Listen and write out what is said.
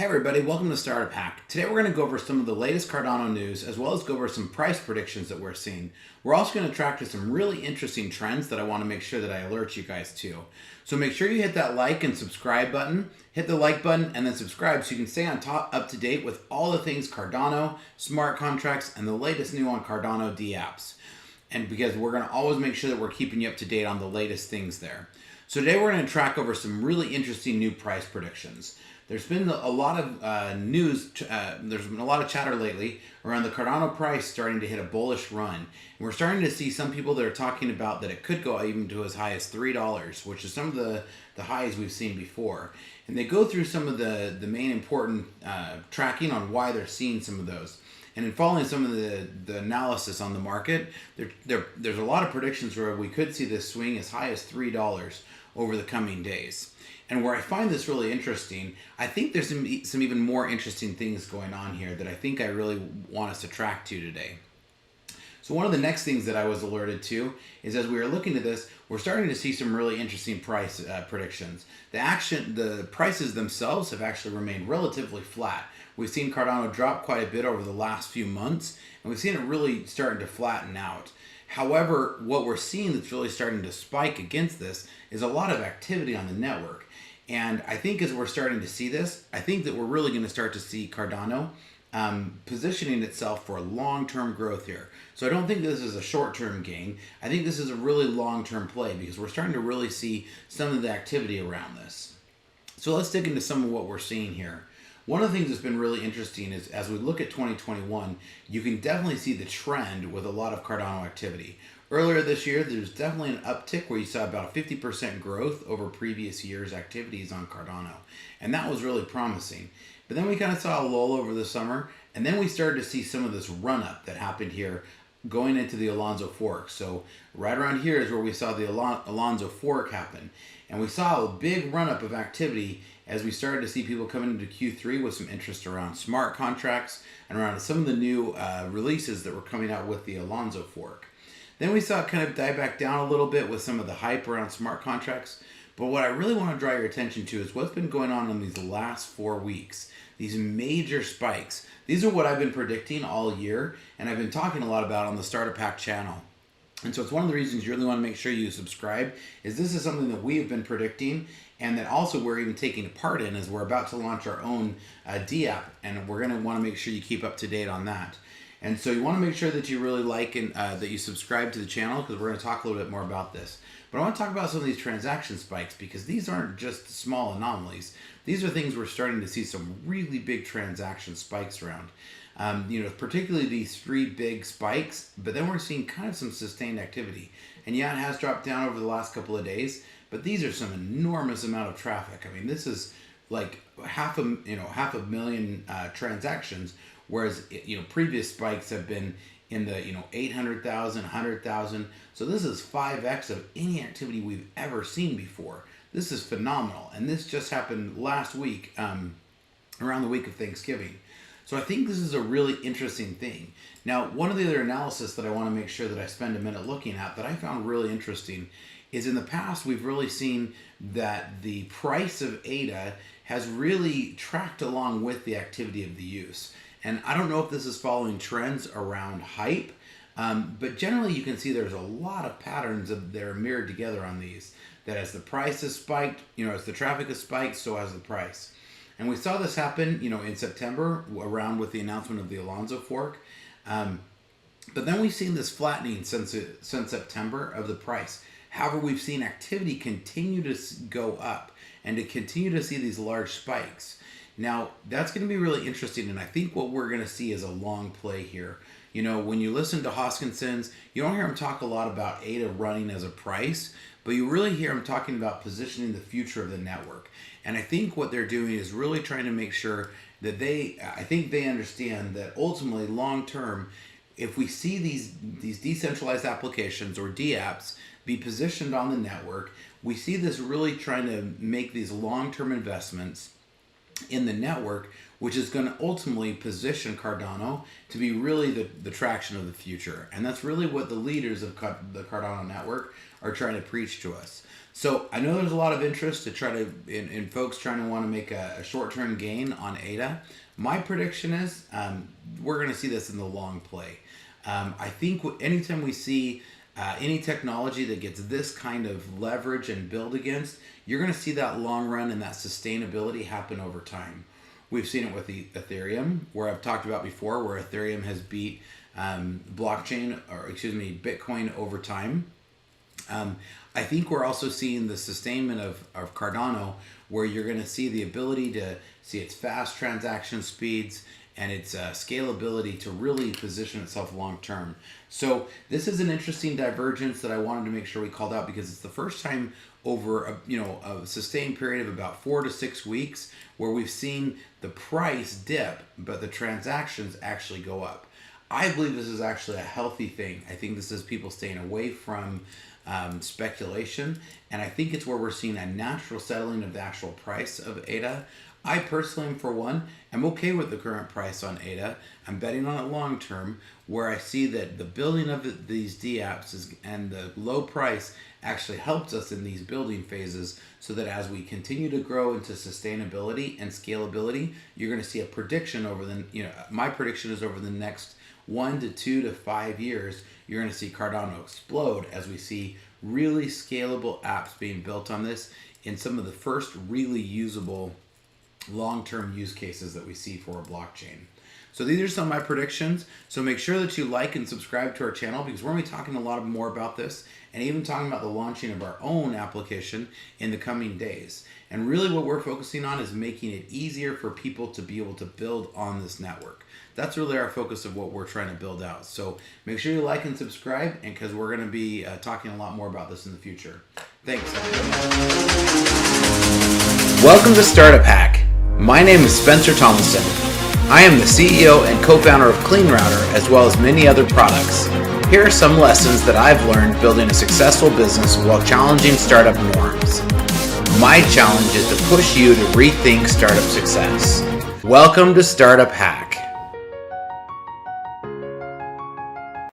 Hey everybody, welcome to StartupHakk. Today we're going to go over some of the latest Cardano news as well as go over some price predictions that we're seeing. We're also going to track to some really interesting trends that I want to make sure that I alert you guys to. So make sure you hit that like and subscribe button. Hit the like button and then subscribe so you can stay on top, up to date with all the things Cardano, smart contracts, and the latest new on Cardano dApps. And because we're going to always make sure that we're keeping you up to date on the latest things there. So today we're going to track over some really interesting new price predictions. There's been a lot of news, there's been a lot of chatter lately around the Cardano price starting to hit a bullish run. And we're starting to see some people that are talking about that it could go even to as high as $3, which is some of the highs we've seen before. And they go through some of the main important tracking on why they're seeing some of those. And in following some of the analysis on the market, there's a lot of predictions where we could see this swing as high as $3 over the coming days. And where I find this really interesting, I think there's some even more interesting things going on here that I think I really want us to track to today. So one of the next things that I was alerted to is as we were looking at this, we're starting to see some really interesting price predictions. The prices themselves have actually remained relatively flat. We've seen Cardano drop quite a bit over the last few months, and we've seen it really starting to flatten out. However, what we're seeing that's really starting to spike against this is a lot of activity on the network. And I think as we're starting to see this, I think that we're really going to start to see Cardano positioning itself for long-term growth here. So I don't think this is a short-term gain. I think this is a really long-term play because we're starting to really see some of the activity around this. So let's dig into some of what we're seeing here. One of the things that's been really interesting is as we look at 2021, you can definitely see the trend with a lot of Cardano activity. Earlier this year, there's definitely an uptick where you saw about a 50% growth over previous year's activities on Cardano. And that was really promising. But then we kind of saw a lull over the summer, and then we started to see some of this run-up that happened here going into the Alonzo fork. So right around here is where we saw the Alonzo fork happen. And we saw a big run-up of activity as we started to see people coming into Q3 with some interest around smart contracts and around some of the new releases that were coming out with the Alonzo fork. Then we saw it kind of die back down a little bit with some of the hype around smart contracts. But what I really want to draw your attention to is what's been going on in these last 4 weeks. These major spikes. These are what I've been predicting all year, and I've been talking a lot about on the StartupHakk channel. And so it's one of the reasons you really want to make sure you subscribe, is this is something that we have been predicting, and that also we're even taking part in as we're about to launch our own dApp, and we're going to want to make sure you keep up to date on that. And so you want to make sure that you really like and that you subscribe to the channel because we're going to talk a little bit more about this. But I want to talk about some of these transaction spikes because these aren't just small anomalies. These are things we're starting to see some really big transaction spikes around. Particularly these 3 big spikes, but then we're seeing kind of some sustained activity. And yeah, it has dropped down over the last couple of days, but these are some enormous amount of traffic. I mean, this is like half a million transactions. Whereas, previous spikes have been in the, 800,000, 100,000. So this is 5x of any activity we've ever seen before. This is phenomenal. And this just happened last week, around the week of Thanksgiving. So I think this is a really interesting thing. Now, one of the other analysis that I want to make sure that I spend a minute looking at that I found really interesting is in the past, we've really seen that the price of ADA has really tracked along with the activity of the use. And I don't know if this is following trends around hype, but generally you can see there's a lot of patterns that are mirrored together on these. That as the price has spiked, as the traffic has spiked, so has the price. And we saw this happen, in September around with the announcement of the Alonzo fork. But then we've seen this flattening since September of the price. However, we've seen activity continue to go up and to continue to see these large spikes. Now, that's going to be really interesting, and I think what we're going to see is a long play here. When you listen to Hoskinson's, you don't hear him talk a lot about ADA running as a price, but you really hear him talking about positioning the future of the network. And I think what they're doing is really trying to make sure that I think they understand that ultimately, long term, if we see these decentralized applications or dApps be positioned on the network, we see this really trying to make these long-term investments in the network, which is going to ultimately position Cardano to be really the traction of the future. And that's really what the leaders of the Cardano network are trying to preach to us. So I know there's a lot of interest to try to, in folks trying to want to make a short-term gain on ADA. My prediction is we're going to see this in the long play. I think anytime we see any technology that gets this kind of leverage and build against, you're going to see that long run and that sustainability happen over time. We've seen it with the Ethereum, where I've talked about before, where Ethereum has beat Bitcoin over time. I think we're also seeing the sustainment of Cardano, where you're going to see the ability to see its fast transaction speeds and its scalability to really position itself long term. So this is an interesting divergence that I wanted to make sure we called out, because it's the first time over a sustained period of about 4 to 6 weeks where we've seen the price dip, but the transactions actually go up. I believe this is actually a healthy thing. I think this is people staying away from speculation, and I think it's where we're seeing a natural settling of the actual price of ADA. I personally, for one, am okay with the current price on ADA. I'm betting on it long term, where I see that the building of these dApps and the low price actually helps us in these building phases, so that as we continue to grow into sustainability and scalability, you're going to see a prediction over my prediction is over the next 1 to 2 to 5 years, you're going to see Cardano explode as we see really scalable apps being built on this in some of the first really usable long-term use cases that we see for a blockchain. So these are some of my predictions. So make sure that you like and subscribe to our channel, because we're going to be talking a lot more about this, and even talking about the launching of our own application in the coming days. And really what we're focusing on is making it easier for people to be able to build on this network. That's really our focus of what we're trying to build out. So make sure you like and subscribe, and because we're going to be talking a lot more about this in the future. Thanks. Welcome to StartupHakk. My name is Spencer Thomason. I am the CEO and co-founder of CleanRouter, as well as many other products. Here are some lessons that I've learned building a successful business while challenging startup norms. My challenge is to push you to rethink startup success. Welcome to StartupHakk.